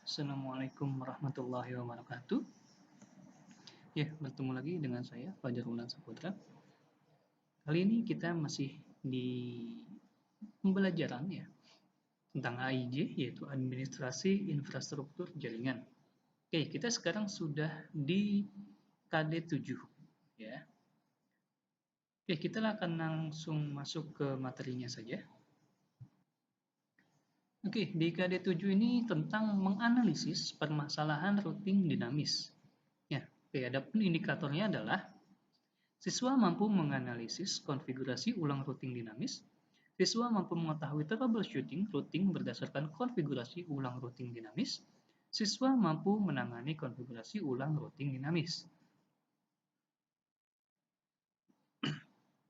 Assalamualaikum warahmatullahi wabarakatuh. Ya, bertemu lagi dengan saya, Fajar Ulan Saputra. Kali ini kita masih di pembelajaran ya tentang AIJ, yaitu Administrasi Infrastruktur Jaringan. Oke, kita sekarang sudah di KD7 ya. Oke, kita akan langsung masuk ke materinya saja. Oke, di KD7 ini tentang menganalisis permasalahan routing dinamis. Ya, oke, adapun indikatornya adalah siswa mampu menganalisis konfigurasi ulang routing dinamis. Siswa mampu mengetahui troubleshooting routing berdasarkan konfigurasi ulang routing dinamis. Siswa mampu menangani konfigurasi ulang routing dinamis.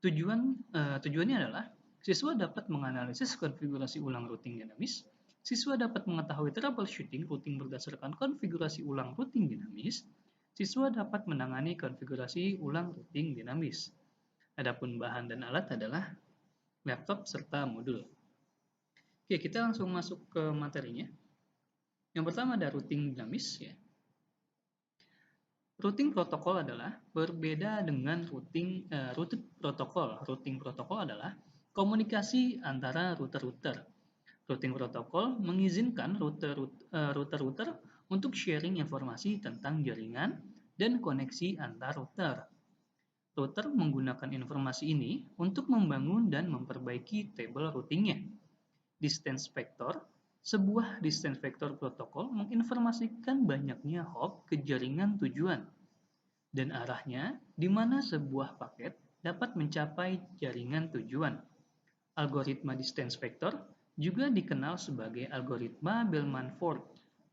Tujuannya adalah siswa dapat menganalisis konfigurasi ulang routing dinamis. Siswa dapat mengetahui troubleshooting routing berdasarkan konfigurasi ulang routing dinamis. Siswa dapat menangani konfigurasi ulang routing dinamis. Adapun bahan dan alat adalah laptop serta modul. Oke, kita langsung masuk ke materinya. Yang pertama ada routing dinamis ya. Routing protokol adalah berbeda dengan routing protokol. Routing protokol adalah komunikasi antara router-router. Routing protokol mengizinkan router-router untuk sharing informasi tentang jaringan dan koneksi antar router. Router menggunakan informasi ini untuk membangun dan memperbaiki tabel routingnya. Distance vector, sebuah distance vector protokol menginformasikan banyaknya hop ke jaringan tujuan dan arahnya di mana sebuah paket dapat mencapai jaringan tujuan. Algoritma distance vector juga dikenal sebagai algoritma Bellman-Ford.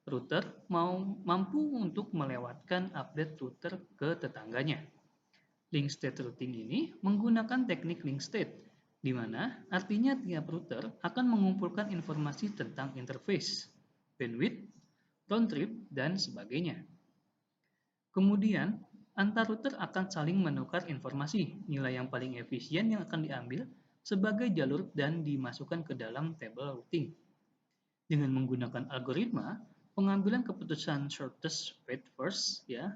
Router mampu untuk melewatkan update router ke tetangganya. Link state routing ini menggunakan teknik link state, di mana artinya tiap router akan mengumpulkan informasi tentang interface, bandwidth, round trip, dan sebagainya. Kemudian, antar router akan saling menukar informasi, nilai yang paling efisien yang akan diambil sebagai jalur dan dimasukkan ke dalam tabel routing. Dengan menggunakan algoritma, pengambilan keputusan shortest path first, ya,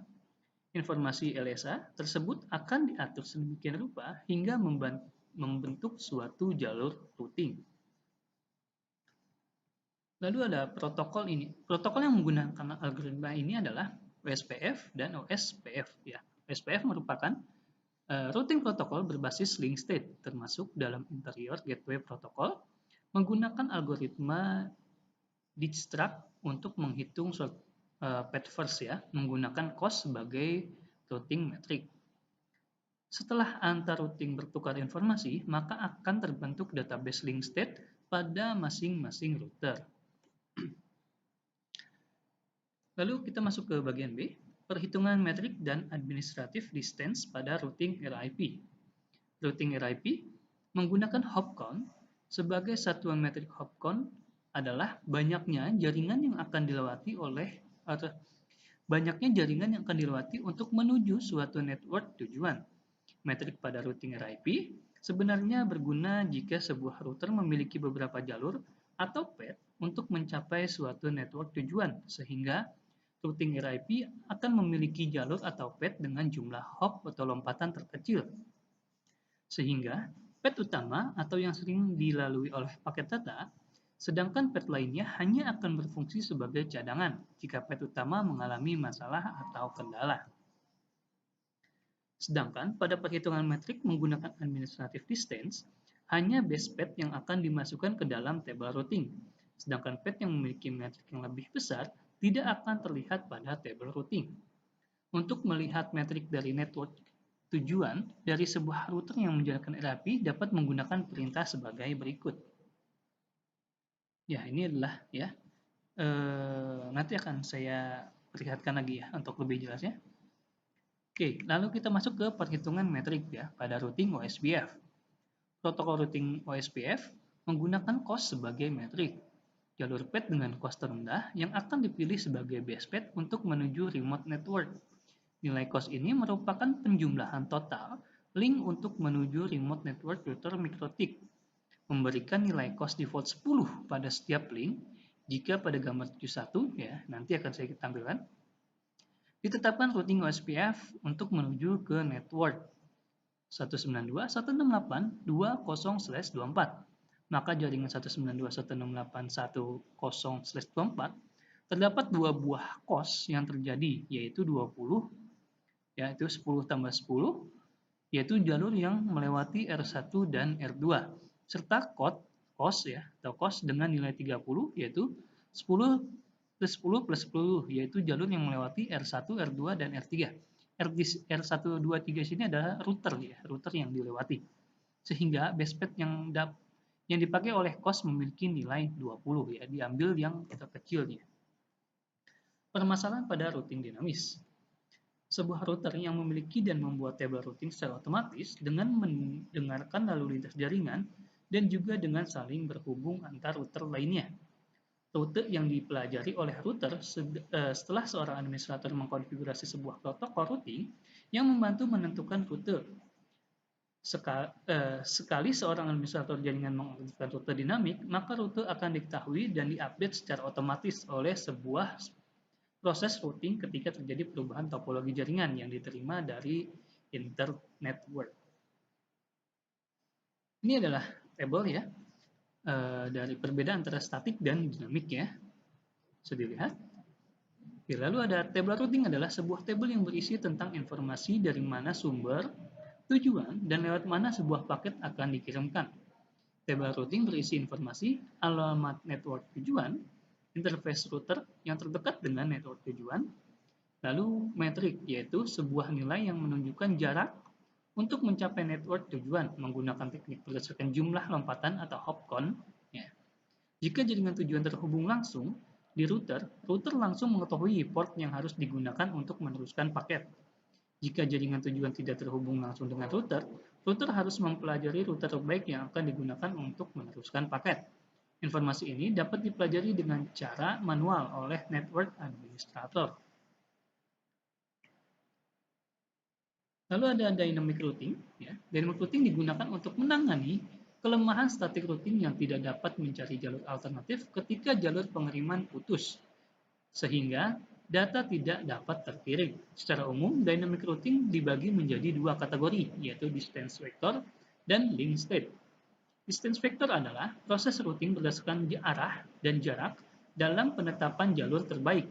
informasi LSA tersebut akan diatur sedemikian rupa hingga membentuk suatu jalur routing. Lalu ada protokol ini. Protokol yang menggunakan algoritma ini adalah OSPF dan OSPF. Ya. OSPF merupakan routing protokol berbasis link state, termasuk dalam interior gateway protokol, menggunakan algoritma Dijkstra's untuk menghitung path first ya, menggunakan cost sebagai routing metric. Setelah antar routing bertukar informasi, maka akan terbentuk database link state pada masing-masing router. Lalu kita masuk ke bagian B, perhitungan metrik dan administratif distance pada routing RIP. Routing RIP menggunakan hop count sebagai satuan metrik. Hop count adalah banyaknya jaringan yang akan dilewati untuk menuju suatu network tujuan. Metrik pada routing RIP sebenarnya berguna jika sebuah router memiliki beberapa jalur atau path untuk mencapai suatu network tujuan, sehingga routing RIP akan memiliki jalur atau path dengan jumlah hop atau lompatan terkecil. Sehingga path utama atau yang sering dilalui oleh paket data, sedangkan path lainnya hanya akan berfungsi sebagai cadangan jika path utama mengalami masalah atau kendala. Sedangkan pada perhitungan metrik menggunakan administrative distance, hanya base path yang akan dimasukkan ke dalam tabel routing. Sedangkan path yang memiliki metrik yang lebih besar tidak akan terlihat pada tabel routing. Untuk melihat metrik dari network tujuan dari sebuah router yang menjalankan RIP dapat menggunakan perintah sebagai berikut. Ya, ini adalah ya. Nanti akan saya perlihatkan lagi ya untuk lebih jelasnya. Oke, lalu kita masuk ke perhitungan metrik ya pada routing OSPF. Protokol routing OSPF menggunakan cost sebagai metrik. Jalur path dengan cost terendah yang akan dipilih sebagai base path untuk menuju remote network. Nilai cost ini merupakan penjumlahan total link untuk menuju remote network router MikroTik. Memberikan nilai cost default 10 pada setiap link Jika pada gambar 71 ya, nanti akan saya tampilkan, ditetapkan routing OSPF untuk menuju ke network 192.168.20/24. Maka jaringan 192.168.10/24 terdapat dua buah COS yang terjadi, yaitu 20, yaitu 10 tambah 10, yaitu jalur yang melewati R1 dan R2, serta COS ya, atau COS dengan nilai 30, yaitu 10 plus 10 plus 10, yaitu jalur yang melewati R1, R2, dan R3. R1, 2, 3 sini adalah router ya, router yang dilewati. Sehingga baseband yang dipakai oleh COS memiliki nilai 20 ya, diambil yang terkecilnya. Permasalahan pada routing dinamis. Sebuah router yang memiliki dan membuat tabel routing secara otomatis dengan mendengarkan lalu lintas jaringan dan juga dengan saling berhubung antar router lainnya. Rute yang dipelajari oleh router setelah seorang administrator mengkonfigurasi sebuah protokol routing yang membantu menentukan rute. Sekali seorang administrator jaringan mengaktifkan rute dinamik, maka rute akan diketahui dan diupdate secara otomatis oleh sebuah proses routing ketika terjadi perubahan topologi jaringan yang diterima dari internetwork. Ini adalah tabel ya, dari perbedaan antara statik dan dinamik ya. Bisa dilihat. Lalu ada tabel routing adalah sebuah tabel yang berisi tentang informasi dari mana sumber, tujuan, dan lewat mana sebuah paket akan dikirimkan. Tabel routing berisi informasi alamat network tujuan, interface router yang terdekat dengan network tujuan, lalu metrik, yaitu sebuah nilai yang menunjukkan jarak untuk mencapai network tujuan menggunakan teknik berdasarkan jumlah lompatan atau hop count. Ya. Jika jaringan tujuan terhubung langsung di router langsung mengetahui port yang harus digunakan untuk meneruskan paket. Jika jaringan tujuan tidak terhubung langsung dengan router harus mempelajari router terbaik yang akan digunakan untuk meneruskan paket. Informasi ini dapat dipelajari dengan cara manual oleh network administrator. Lalu ada dynamic routing. Ya. Dynamic routing digunakan untuk menangani kelemahan static routing yang tidak dapat mencari jalur alternatif ketika jalur pengiriman putus, sehingga data tidak dapat terkirim. Secara umum, dynamic routing dibagi menjadi dua kategori, yaitu distance vector dan link state. Distance vector adalah proses routing berdasarkan arah dan jarak dalam penetapan jalur terbaik.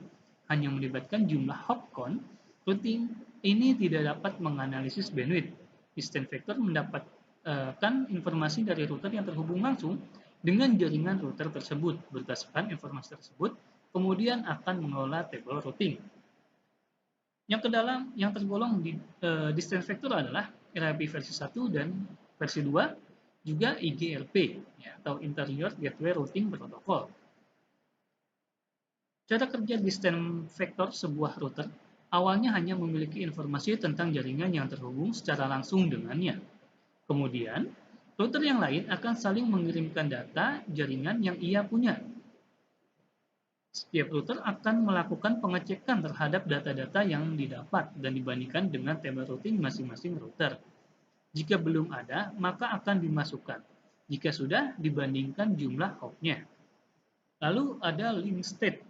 Hanya melibatkan jumlah hop count, routing ini tidak dapat menganalisis bandwidth. Distance vector mendapatkan informasi dari router yang terhubung langsung dengan jaringan router tersebut. Berdasarkan informasi tersebut, kemudian akan mengelola tabel routing. Yang tergolong di distance vector adalah RIP versi 1 dan versi 2, juga IGRP ya, atau Interior Gateway Routing Protocol. Cara kerja distance vector sebuah router awalnya hanya memiliki informasi tentang jaringan yang terhubung secara langsung dengannya. Kemudian, router yang lain akan saling mengirimkan data jaringan yang ia punya. Setiap router akan melakukan pengecekan terhadap data-data yang didapat dan dibandingkan dengan tabel routing masing-masing router. Jika belum ada, maka akan dimasukkan. Jika sudah, dibandingkan jumlah hopnya. Lalu ada link state.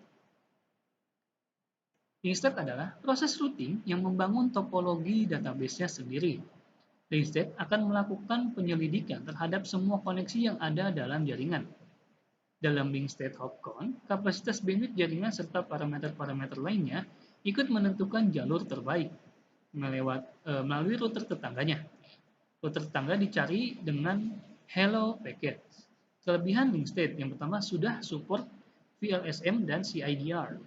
Link state adalah proses routing yang membangun topologi database-nya sendiri. Link state akan melakukan penyelidikan terhadap semua koneksi yang ada dalam jaringan. Dalam link state hop count, kapasitas bandwidth jaringan serta parameter-parameter lainnya ikut menentukan jalur terbaik melalui router tetangganya. Router tetangga dicari dengan hello packet. Kelebihan link state yang pertama sudah support VLSM dan CIDR.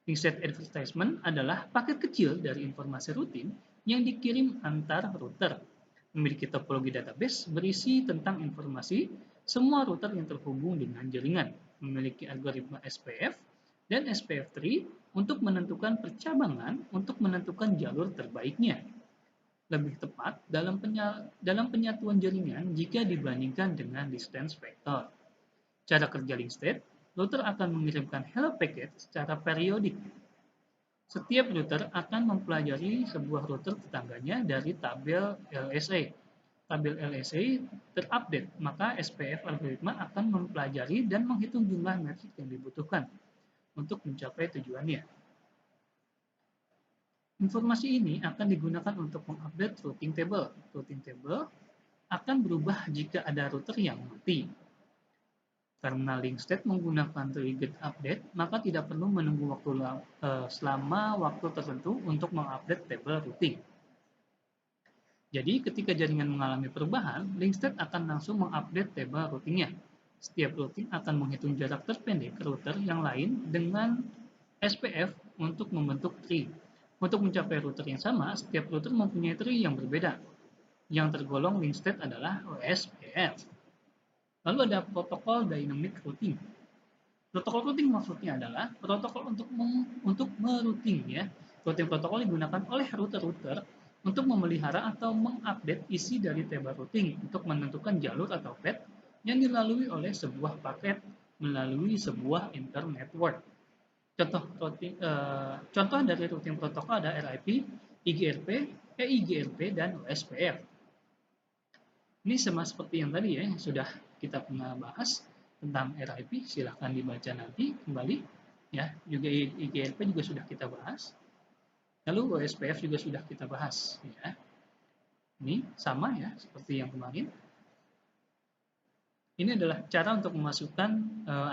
Link state advertisement adalah paket kecil dari informasi routing yang dikirim antar router. Memiliki topologi database berisi tentang informasi semua router yang terhubung dengan jaringan. Memiliki algoritma SPF dan SPF3 untuk menentukan percabangan untuk menentukan jalur terbaiknya. Lebih tepat dalam penyatuan jaringan jika dibandingkan dengan distance vector. Cara kerja link state, router akan mengirimkan hello packet secara periodik. Setiap router akan mempelajari sebuah router tetangganya dari tabel LSA. tabel LSA terupdate, maka SPF algoritma akan mempelajari dan menghitung jumlah metrik yang dibutuhkan untuk mencapai tujuannya. Informasi ini akan digunakan untuk mengupdate routing table. Routing table akan berubah jika ada router yang mati. Karena link state menggunakan triggered update, maka tidak perlu menunggu selama waktu tertentu untuk mengupdate tabel routing. Jadi, ketika jaringan mengalami perubahan, link state akan langsung mengupdate tabel routingnya. Setiap routing akan menghitung jarak terpendek ke router yang lain dengan SPF untuk membentuk tree. Untuk mencapai router yang sama, setiap router mempunyai tree yang berbeda. Yang tergolong link state adalah OSPF. Lalu ada protokol dynamic routing. Protokol routing maksudnya adalah protokol untuk merouting ya. Routing protokol digunakan oleh router-router untuk memelihara atau mengupdate isi dari tabel routing untuk menentukan jalur atau path yang dilalui oleh sebuah paket melalui sebuah internetwork. Contoh dari routing protokol ada RIP, IGRP, EIGRP, dan OSPF. Ini sama seperti yang tadi ya, yang sudah kita pernah bahas tentang RIP, silahkan dibaca nanti kembali. Ya, juga IGRP juga sudah kita bahas. Lalu OSPF juga sudah kita bahas. Ya. Ini sama ya, seperti yang kemarin. Ini adalah cara untuk memasukkan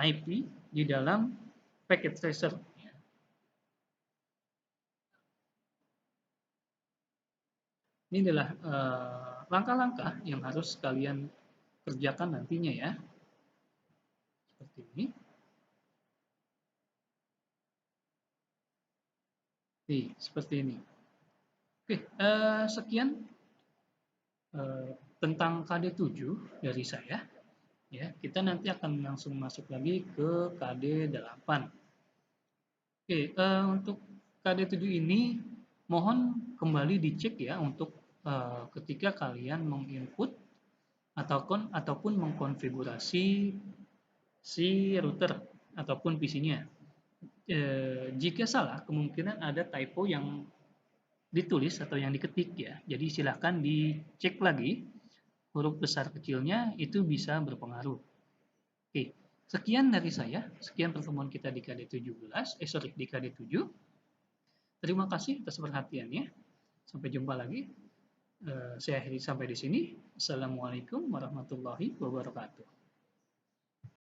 IP di dalam packet tracer. Ini adalah langkah-langkah yang harus kalian kerjakan nantinya ya. Seperti ini. Seperti ini. Oke, sekian tentang KD7 dari saya. Ya, kita nanti akan langsung masuk lagi ke KD8. Oke, untuk KD7 ini mohon kembali dicek ya untuk ketika kalian menginput ataupun mengkonfigurasi si router ataupun PC-nya. Jika salah, kemungkinan ada typo yang ditulis atau yang diketik ya. Jadi silakan dicek lagi huruf besar kecilnya, itu bisa berpengaruh. Oke, sekian dari saya. Sekian pertemuan kita di di KD7. Terima kasih atas perhatiannya. Sampai jumpa lagi. Saya akhiri sampai di sini. Assalamualaikum warahmatullahi wabarakatuh.